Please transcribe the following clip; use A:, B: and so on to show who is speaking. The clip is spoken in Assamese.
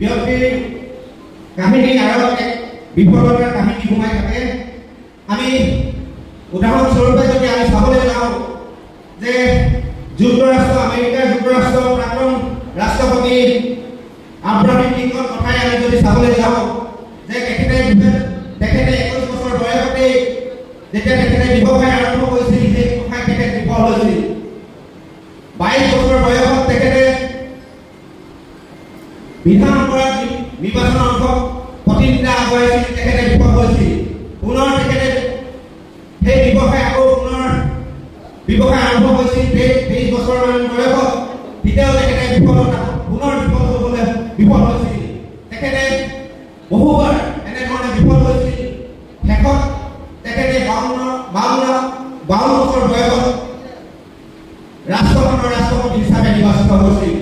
A: ব্যক্তিৰ কাহিনী আৰু এক বিফলতাৰ কাহিনী সোমাই থাকে। আমি উদাহৰণস্বৰূপে যদি আমি চাবলৈ যাওঁ যে যুক্তৰাষ্ট্ৰ আমেৰিকাৰ যুক্তৰাষ্ট্ৰৰ প্ৰাক্তন ৰাষ্ট্ৰপতি আব্ৰাহাম লিংকনৰ কথাই আমি যদি চাবলৈ যাওঁ যে তেখেতে 21 বছৰ বয়সতে যেতিয়া তেখেতে ব্যৱসায় আৰম্ভ কৰিছিল সেই ব্যৱসায় তেখেত বিফল হৈছিল। 22 বছৰ বয়সত তেখেতে বিধানসভাৰ নিৰ্বাচন অংশ প্ৰতিনিধিত্ব আগবঢ়াইছিল, তেখেতে বিফল হৈছিল। পুনৰ তেখেতে সেই ব্যৱসায় আৰম্ভ হৈছিল 23 বছৰমান বয়সত, তেতিয়াও তেখেতে পুনৰ বিফল হৈছিল। তেখেতে বহুবাৰ এনেধৰণে বিফল হৈছিল। শেষত তেখেতে 52 বছৰ বয়সত ৰাষ্ট্ৰখনৰ ৰাষ্ট্ৰপতি হিচাপে নিৰ্বাচিত হৈছিল।